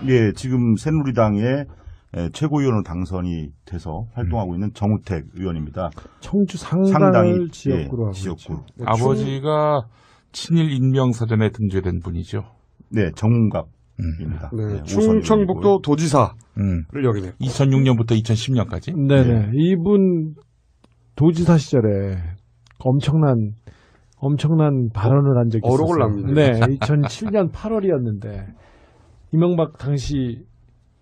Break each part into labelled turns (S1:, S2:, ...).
S1: 예, 지금 새누리당의 최고위원으로 당선이 돼서 활동하고 있는 정우택 의원입니다.
S2: 청주 상당을 지역구로 하고
S1: 지역구.
S2: 있죠.
S3: 아버지가 친일 인명사전에 등재된 분이죠.
S1: 네, 정문갑입니다.
S4: 네, 충청북도 도지사를 역임했고
S3: 2006년부터 2010년까지.
S2: 네네. 이분 도지사 시절에 엄청난 발언을 한 적이 있었어요.
S4: 어록을 납니다.
S2: 네, 2007년 8월이었는데 이명박 당시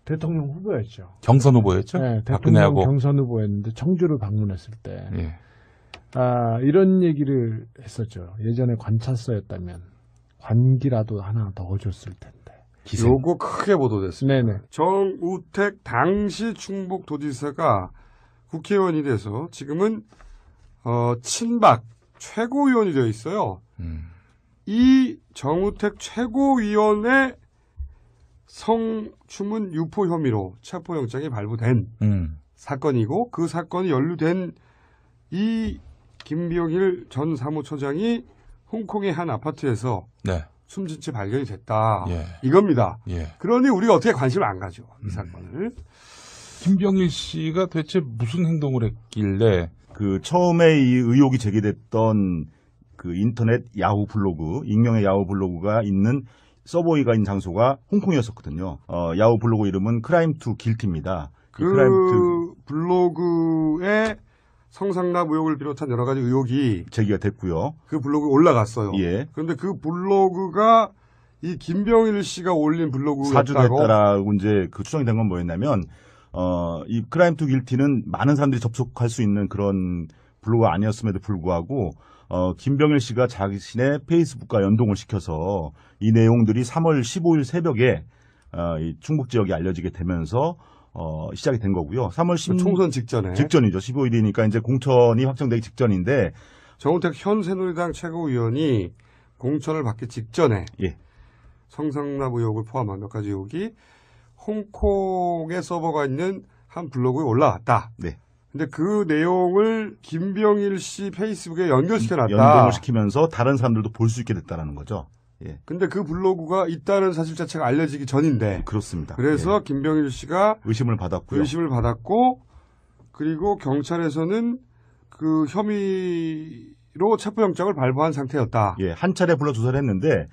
S2: 대통령 후보였죠.
S3: 경선 후보였죠.
S2: 네, 대통령
S3: 박근혜하고.
S2: 경선 후보였는데 청주를 방문했을 때
S3: 예.
S2: 이런 얘기를 했었죠. 예전에 관찰서였다면 관기라도 하나 더 줬을 텐데.
S4: 요거 크게 보도됐습니다.
S2: 네네.
S4: 정우택 당시 충북도지사가 국회의원이 돼서 지금은 친박 최고위원이 되어 있어요. 이 정우택 최고위원의 성추문 유포 혐의로 체포영장이 발부된 사건이고 그 사건이 연루된 이 김병일 전 사무처장이 홍콩의 한 아파트에서
S3: 네.
S4: 숨진 채 발견이 됐다.
S3: 예.
S4: 이겁니다.
S3: 예.
S4: 그러니 우리가 어떻게 관심을 안 가죠. 이 사건을.
S3: 김병일 씨가 대체 무슨 행동을 했길래
S1: 그 처음에 이 의혹이 제기됐던 그 인터넷 야후 블로그, 익명의 야후 블로그가 있는 서버가 있는 장소가 홍콩이었었거든요. 야후 블로그 이름은 크라임 투 길티입니다.
S4: 그 블로그에 성상납 의혹을 비롯한 여러 가지 의혹이
S1: 제기가 됐고요.
S4: 그 블로그에 올라갔어요.
S1: 예.
S4: 그런데 그 블로그가 이 김병일 씨가 올린 블로그였다고.
S1: 사주됐다라고 이제 그 추정이 된 건 뭐였냐면, 이 크라임 투 길티는 많은 사람들이 접속할 수 있는 그런 블로그가 아니었음에도 불구하고, 김병일 씨가 자신의 페이스북과 연동을 시켜서 이 내용들이 3월 15일 새벽에, 이 충북 지역에 알려지게 되면서, 시작이 된 거고요. 3월 10일.
S4: 총선 직전에.
S1: 직전이죠. 15일이니까 이제 공천이 확정되기 직전인데.
S4: 정우택 현 새누리당 최고위원이 공천을 받기 직전에.
S1: 예.
S4: 성상납 의혹을 포함한 몇 가지 의혹이 홍콩의 서버가 있는 한 블로그에 올라왔다.
S1: 네.
S4: 근데 그 내용을 김병일 씨 페이스북에 연결시켜놨다.
S1: 연동을 시키면서 다른 사람들도 볼 수 있게 됐다라는 거죠. 예.
S4: 근데 그 블로그가 있다는 사실 자체가 알려지기 전인데.
S1: 그렇습니다.
S4: 그래서
S1: 예.
S4: 김병일 씨가
S1: 의심을 받았고,
S4: 그리고 경찰에서는 그 혐의로 체포영장을 발부한 상태였다.
S1: 예, 한 차례 불러 조사를 했는데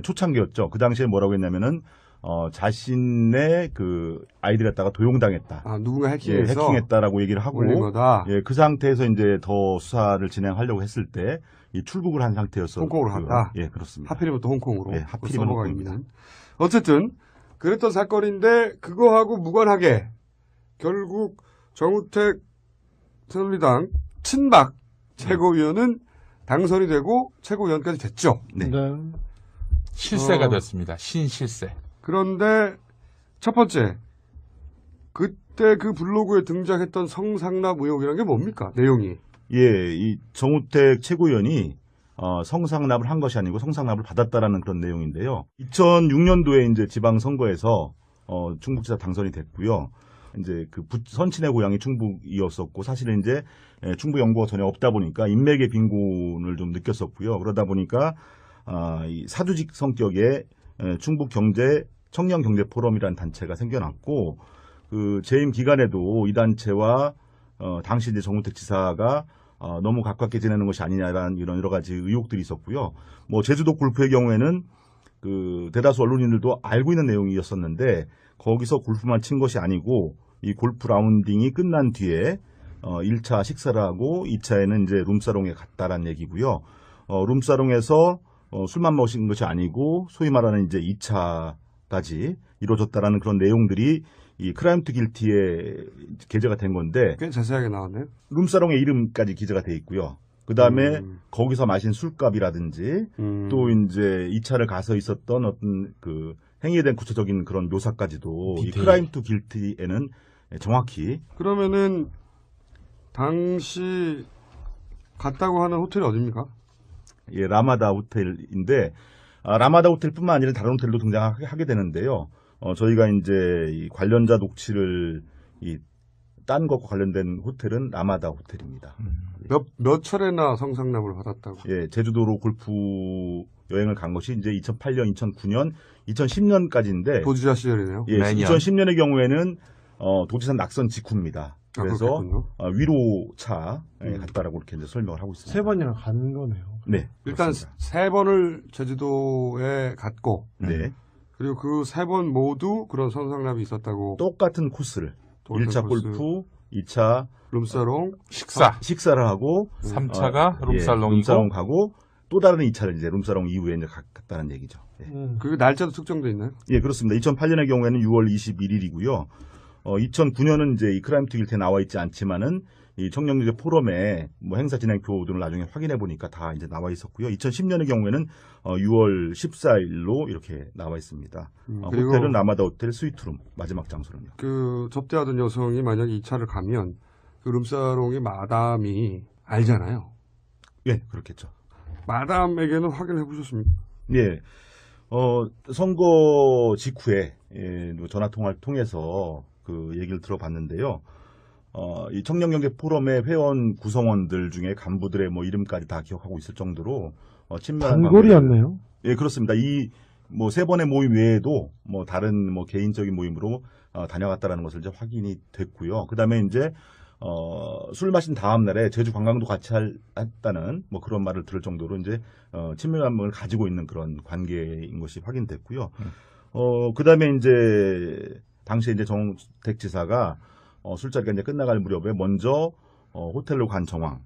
S1: 초창기였죠. 그 당시에 뭐라고 했냐면은 자신의 그 아이디를 갖다가 도용당했다.
S4: 누군가
S1: 예,
S4: 해킹해서
S1: 해킹했다라고 얘기를 하고
S4: 올린 거다.
S1: 예, 그 상태에서 이제 더 수사를 진행하려고 했을 때 이 출국을 한 상태였어.
S4: 홍콩으로 갔다.
S1: 예, 그렇습니다.
S4: 하필이면 또 홍콩으로.
S1: 예, 하필이면
S4: 서버가
S1: 홍콩입니다.
S4: 있는. 어쨌든 그랬던 사건인데 그거하고 무관하게 결국 정우택 새누리당 친박 최고위원은 당선이 되고 최고위원까지 됐죠.
S1: 네.
S3: 실세가 됐습니다. 신실세.
S4: 그런데 첫 번째, 그때 그 블로그에 등장했던 성상납 의혹이라는 게 뭡니까? 내용이.
S1: 예, 이 정우택 최고위원이 성상납을 한 것이 아니고 성상납을 받았다라는 그런 내용인데요. 2006년도에 이제 지방선거에서 충북지사 당선이 됐고요. 이제 그 선친의 고향이 충북이었었고 사실은 이제 충북 연고가 전혀 없다 보니까 인맥의 빈곤을 좀 느꼈었고요. 그러다 보니까 이 사주직 성격의 충북 경제 청년 경제 포럼이라는 단체가 생겨났고 그 재임 기간에도 이 단체와 당시 이제 정우택 지사가 너무 가깝게 지내는 것이 아니냐라는 이런 여러 가지 의혹들이 있었고요. 뭐 제주도 골프의 경우에는 그 대다수 언론인들도 알고 있는 내용이었었는데 거기서 골프만 친 것이 아니고 이 골프 라운딩이 끝난 뒤에 1차 식사를 하고 2차에는 이제 룸사롱에 갔다라는 얘기고요. 룸사롱에서 술만 마신 것이 아니고 소위 말하는 이제 2차까지 이루어졌다라는 그런 내용들이 이 크라임 투 길티에 게재가 된 건데
S4: 꽤 자세하게 나왔네요.
S1: 룸사롱의 이름까지 기재가 돼 있고요. 그 다음에 거기서 마신 술값이라든지 또 이제 2차를 가서 있었던 어떤 그 행위에 대한 구체적인 그런 묘사까지도 이 크라임 투 길티에는 정확히.
S4: 그러면은 당시 갔다고 하는 호텔이 어디입니까?
S1: 예, 라마다 호텔인데 라마다 호텔뿐만 아니라 다른 호텔도 등장하게 되는데요. 저희가 이제 이 관련자 녹취를 딴 것과 관련된 호텔은 라마다 호텔입니다.
S4: 몇 차례나 성상납을 받았다고?
S1: 예, 제주도로 골프 여행을 간 것이 이제 2008년, 2009년, 2010년까지인데
S4: 도지사 시절이네요.
S1: 예,
S3: 매년.
S1: 2010년의 경우에는 도지사 낙선 직후입니다. 그래서
S4: 그렇겠군요.
S1: 위로차 갔다라고 이렇게 이제 설명을 하고 있습니다.
S2: 3번이나 가는 거네요.
S1: 네,
S4: 일단
S1: 그렇습니다.
S4: 3번을 제주도에 갔고
S1: 네,
S4: 그리고 그 3번 모두 그런 선상납이 있었다고.
S1: 똑같은 코스를
S4: 똑같은
S1: 1차
S4: 코스.
S1: 골프, 2차
S4: 룸사롱,
S3: 식사를
S1: 하고
S3: 3차가
S1: 예,
S3: 룸살롱이고
S1: 룸사롱 가고 또 다른 2차를 이제 룸사롱 이후에 이제 갔다는 얘기죠. 예.
S4: 그 날짜도 특정돼 있나요?
S1: 예, 그렇습니다. 2008년의 경우에는 6월 21일이고요. 2009년은 이제 이 크라임 투 길트에 나와 있지 않지만은 이 청년경제 포럼에 뭐 행사 진행표 등을 나중에 확인해 보니까 다 이제 나와 있었고요. 2010년의 경우에는 6월 14일로 이렇게 나와 있습니다.
S4: 그리고
S1: 호텔은 라마다 호텔 스위트룸 마지막 장소는요.
S4: 그 접대하던 여성이 만약에 2차를 가면 그 룸사롱의 마담이 알잖아요.
S1: 예, 그렇겠죠.
S4: 마담에게는 확인해 보셨습니까?
S1: 예, 선거 직후에 전화 통화를 통해서 그 얘기를 들어봤는데요. 이 청년경제 포럼의 회원 구성원들 중에 간부들의 뭐 이름까지 다 기억하고 있을 정도로 친밀한
S2: 단골이었네요.
S1: 예, 그렇습니다. 이 뭐 3번의 모임 외에도 뭐 다른 뭐 개인적인 모임으로 다녀갔다라는 것을 이제 확인이 됐고요. 그다음에 이제 술 마신 다음 날에 제주 관광도 같이 했다는 뭐 그런 말을 들을 정도로 이제 친밀감을 가지고 있는 그런 관계인 것이 확인됐고요. 그다음에 이제 당시에 이제 정우택 지사가 술자리가 이제 끝나갈 무렵에 먼저 호텔로 간 정황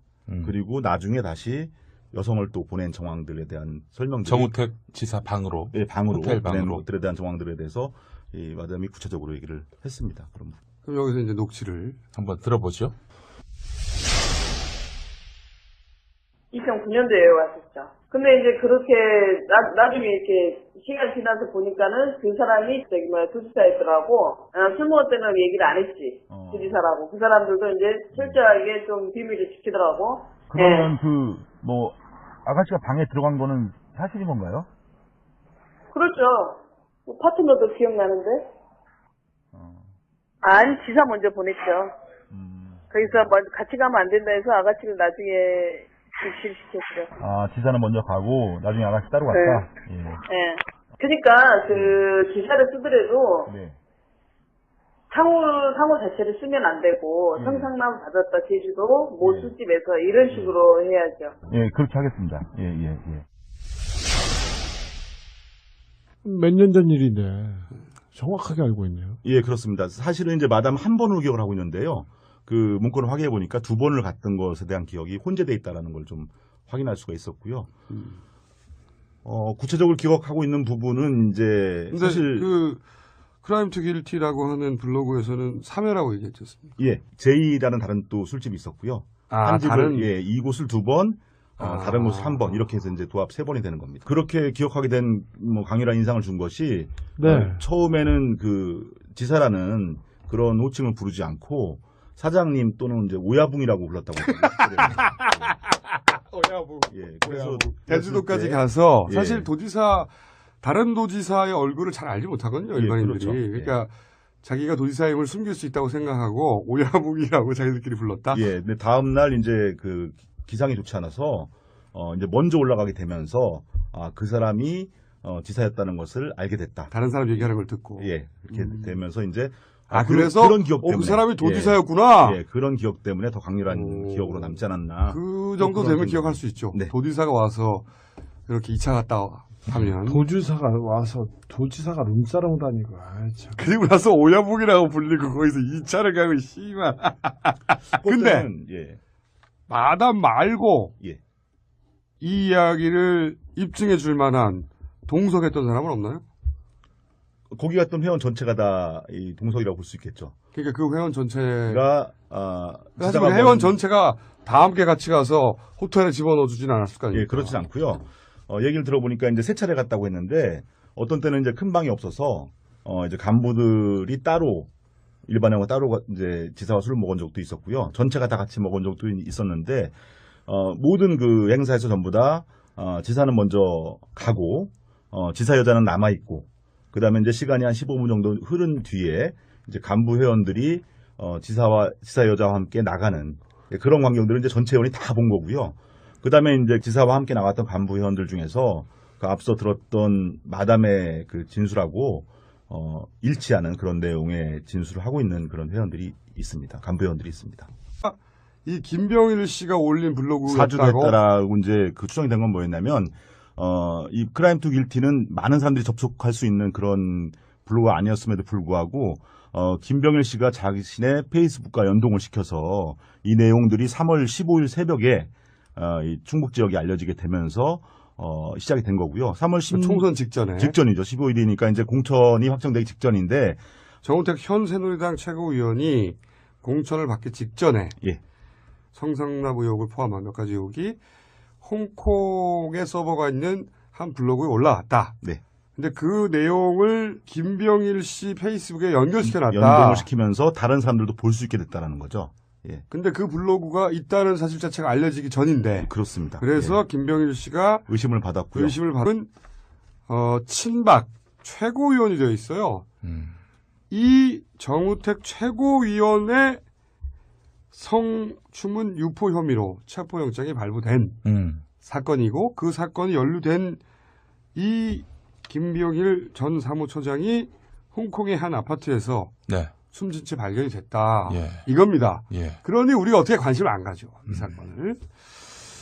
S1: 그리고 나중에 다시 여성을 또 보낸 정황들에 대한 설명들이
S3: 정우택 지사 방으로
S1: 예, 방으로
S3: 호텔
S1: 보낸
S3: 방으로.
S1: 것들에 대한 정황들에 대해서 이 마담이 구체적으로 얘기를 했습니다.
S4: 그럼 여기서 이제 녹취를.
S3: 한번 들어보죠.
S5: 2009년도에 왔었죠. 근데 이제 그렇게 나중에 이렇게 시간 지나서 보니까는 그 사람이 도지사였더라고. 술 먹을 때는 얘기를 안 했지. 도지사라고. 그 사람들도 이제 철저하게 좀 비밀을 지키더라고.
S6: 그러면 뭐 아가씨가 방에 들어간 거는 사실인 건가요?
S5: 그렇죠. 뭐 파트너도 기억나는데. 아니, 지사 먼저 보냈죠. 거기서 먼저 같이 가면 안 된다 해서 아가씨를 나중에 지시시켰죠.
S6: 아, 지사는 먼저 가고 나중에 아가씨 따로 갔다? 예.
S5: 예. 그러니까 그 지사를 쓰더라도
S6: 네.
S5: 상호 자체를 쓰면 안 되고 성상납 받았다 제주도 모 술집에서 이런 식으로 해야죠.
S6: 예, 그렇게 하겠습니다. 예, 예, 예.
S2: 몇 년 전 일인데 정확하게 알고 있네요.
S1: 예, 그렇습니다. 사실은 이제 마담 한 번으로 기억을 하고 있는데요. 그 문건을 확인해 보니까 2번을 갔던 것에 대한 기억이 혼재돼 있다라는 걸 좀 확인할 수가 있었고요. 구체적으로 기억하고 있는 부분은 이제
S4: 근데
S1: 사실
S4: 그 크라임 투 길티라고 하는 블로그에서는 3회라고 얘기했지 않습니까?
S1: 예, 제이라는 다른 또 술집이 있었고요.
S4: 아,
S1: 한 집을
S4: 다른.
S1: 예, 이곳을 2번, 다른 곳을 1번 이렇게 해서 이제 도합 3번이 되는 겁니다. 그렇게 기억하게 된 뭐 강렬한 인상을 준 것이
S2: 네.
S1: 처음에는 그 지사라는 그런 호칭을 부르지 않고 사장님 또는 이제 오야붕이라고 불렀다고 합니다.
S4: 오야붕.
S1: 예, 그래서
S4: 제주도까지
S1: 그랬을 때
S4: 가서
S1: 예.
S4: 사실 다른 도지사의 얼굴을 잘 알지 못하거든요,
S1: 예,
S4: 일반인들이.
S1: 그렇죠. 예.
S4: 그러니까 자기가 도지사임을 숨길 수 있다고 생각하고 오야붕이라고 자기들끼리 불렀다.
S1: 예, 근데 다음 날 이제 그 기상이 좋지 않아서 이제 먼저 올라가게 되면서 그 사람이 지사였다는 것을 알게 됐다.
S4: 다른 사람 얘기하는 걸 듣고.
S1: 예, 이렇게 되면서 이제
S4: 그래서
S1: 그런 기억 때문에
S4: 그 사람이 도지사였구나.
S1: 예, 그런 기억 때문에 더 강렬한 기억으로 남지 않았나.
S4: 그 정도 되면 기억할 수 있죠.
S1: 네.
S4: 도지사가 와서 이렇게 2차 갔다 하면.
S2: 도지사가 와서 도지사가 룸사롱 다니고 참.
S4: 그리고 나서 오야붕이라고 불리고 거기서 2차를 가고 씨발. 근데
S1: 그때는, 예,
S4: 마담 말고
S1: 예.
S4: 이 이야기를 입증해 줄 만한 동석했던 사람은 없나요?
S1: 거기 갔던 회원 전체가 다 이 동석이라고 볼 수 있겠죠.
S4: 그러니까 그 회원 전체가
S1: 그러니까
S4: 사실 그 회원 전체가 다 함께 같이 가서 호텔에 집어넣어 주진 않았을 거 아닙니까?
S1: 예, 그렇진 않고요. 얘기를 들어보니까 이제 3차례 갔다고 했는데 어떤 때는 이제 큰 방이 없어서 이제 간부들이 따로 일반회원과 따로 이제 지사와 술을 먹은 적도 있었고요. 전체가 다 같이 먹은 적도 있었는데 모든 그 행사에서 전부 다 지사는 먼저 가고 지사 여자는 남아 있고 그다음에 이제 시간이 한 15분 정도 흐른 뒤에 이제 간부 회원들이 지사 여자와 함께 나가는 그런 광경들을 이제 전체 회원이 다 본 거고요. 그다음에 이제 지사와 함께 나갔던 간부 회원들 중에서 그 앞서 들었던 마담의 그 진술하고 일치하는 그런 내용의 진술을 하고 있는 그런 회원들이 있습니다. 간부 회원들이 있습니다.
S4: 이 김병일 씨가 올린 블로그였다고?
S1: 사주됐다라고 이제 그 추정이 된 건 뭐였냐면 이 크라임 투 길티는 많은 사람들이 접속할 수 있는 그런 블로그가 아니었음에도 불구하고 김병일 씨가 자신의 페이스북과 연동을 시켜서 이 내용들이 3월 15일 새벽에 이 충북 지역에 알려지게 되면서 시작이 된 거고요. 3월 10일
S4: 총선 직전에.
S1: 직전이죠. 15일이니까 이제 공천이 확정되기 직전인데
S4: 정우택 현 새누리당 최고위원이 공천을 받기 직전에
S1: 예.
S4: 성상납 의혹을 포함한 몇 가지 의혹이 홍콩에 서버가 있는 한 블로그에 올라왔다.
S1: 네.
S4: 근데 그 내용을 김병일 씨 페이스북에 연결시켜놨다.
S1: 연동을 시키면서 다른 사람들도 볼 수 있게 됐다라는 거죠. 예.
S4: 근데 그 블로그가 있다는 사실 자체가 알려지기 전인데.
S1: 그렇습니다.
S4: 그래서
S1: 예.
S4: 김병일 씨가
S1: 의심을 받았고요.
S4: 의심을 받은 친박 최고위원이 되어 있어요. 이 정우택 최고위원의 성추문 유포 혐의로 체포영장이 발부된 사건이고 그 사건이 연루된 이 김병일 전 사무처장이 홍콩의 한 아파트에서
S3: 네.
S4: 숨진 채 발견이 됐다.
S3: 예.
S4: 이겁니다.
S3: 예.
S4: 그러니 우리가 어떻게 관심을 안 가죠. 이 사건을.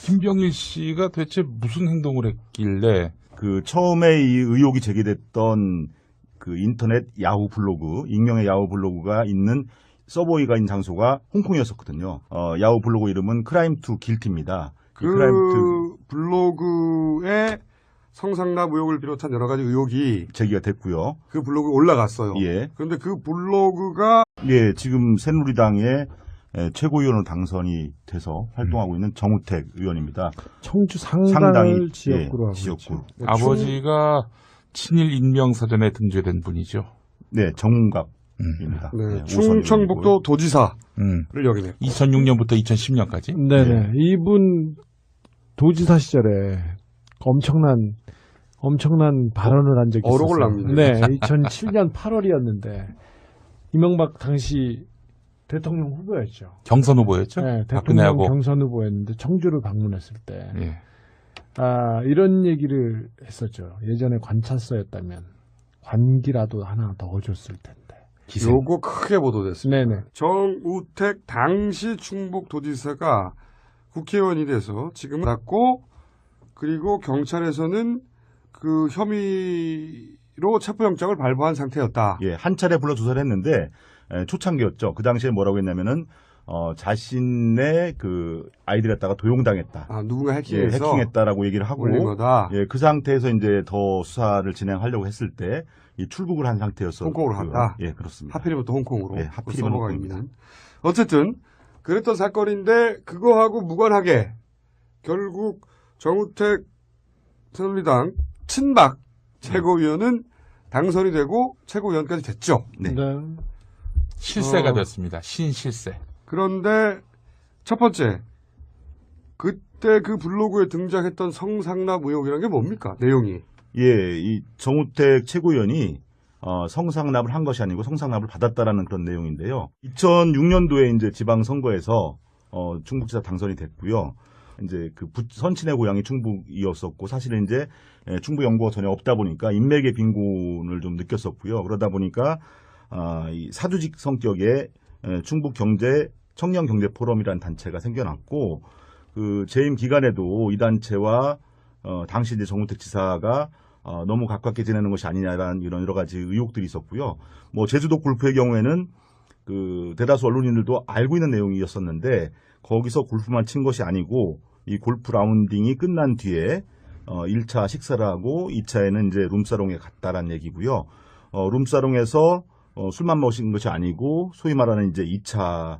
S3: 김병일 씨가 대체 무슨 행동을 했길래
S1: 그 처음에 이 의혹이 제기됐던 그 인터넷 야후 블로그, 익명의 야후 블로그가 있는 서버가 있는 장소가 홍콩이었었거든요. 야후 블로그 이름은 크라임 투 길티입니다.
S4: 그 블로그에 성상납 의혹을 비롯한 여러 가지 의혹이
S1: 제기가 됐고요.
S4: 그 블로그에 올라갔어요.
S1: 예.
S4: 그런데 그 블로그가
S1: 예, 지금 새누리당의 최고위원으로 당선이 돼서 활동하고 있는 정우택 의원입니다.
S2: 청주 상당을 지역구로 하고
S1: 지역구.
S2: 있죠.
S3: 아버지가 친일 인명사전에 등재된 분이죠.
S1: 네, 정갑입니다.
S4: 네, 충청북도 도지사를 역임했고
S3: 2006년부터 2010년까지.
S2: 네네. 이분 도지사 시절에 엄청난 발언을 한 적이 있었어요.
S4: 어록을 남기네요.
S2: 네, 2007년 8월이었는데 이명박 당시 대통령 후보였죠.
S3: 경선 후보였죠.
S2: 네, 대통령
S3: 박근혜하고.
S2: 경선 후보였는데 청주를 방문했을 때
S3: 예.
S2: 이런 얘기를 했었죠. 예전에 관찰서였다면 관기라도 하나 더 줬을 텐데.
S4: 요거 크게 보도됐습니다.
S2: 네네.
S4: 정우택 당시 충북도지사가 국회의원이 돼서 지금은 받고 그리고 경찰에서는 그 혐의로 체포영장을 발부한 상태였다.
S1: 예, 한 차례 불러 조사를 했는데 초창기였죠. 그 당시에 뭐라고 했냐면은 자신의 그 아이들 갖다가 도용당했다.
S4: 누군가
S1: 예,
S4: 해킹해서
S1: 해킹했다라고 얘기를 하고
S4: 올린 거다.
S1: 예, 그 상태에서 이제 더 수사를 진행하려고 했을 때 이 출국을 한 상태였어.
S4: 홍콩으로 갔다.
S1: 예, 그렇습니다.
S4: 하필이면 또 홍콩으로.
S1: 예, 하필이면
S4: 그 서버가
S1: 홍콩입니다.
S4: 있는. 어쨌든 그랬던 사건인데 그거하고 무관하게 결국 정우택 새누리당 친박 최고위원은 당선이 되고 최고위원까지 됐죠.
S1: 네.
S3: 실세가 됐습니다. 신실세.
S4: 그런데 첫 번째 그때 그 블로그에 등장했던 성상납 의혹이라는 게 뭡니까? 내용이.
S1: 예, 이 정우택 최고위원이 성상납을 한 것이 아니고 성상납을 받았다라는 그런 내용인데요. 2006년도에 이제 지방선거에서 충북지사 당선이 됐고요. 이제 그 선친의 고향이 충북이었었고 사실은 이제 충북 연고가 전혀 없다 보니까 인맥의 빈곤을 좀 느꼈었고요. 그러다 보니까 이 사주직 성격의 충북 경제 청년 경제 포럼이라는 단체가 생겨났고 그 재임 기간에도 이 단체와 당시 이제 정우택 지사가 너무 가깝게 지내는 것이 아니냐라는 이런 여러 가지 의혹들이 있었고요. 뭐 제주도 골프의 경우에는 그 대다수 언론인들도 알고 있는 내용이었었는데 거기서 골프만 친 것이 아니고 이 골프 라운딩이 끝난 뒤에 1차 식사를 하고 2차에는 이제 룸사롱에 갔다라는 얘기고요. 룸사롱에서 술만 마신 것이 아니고 소위 말하는 이제 2차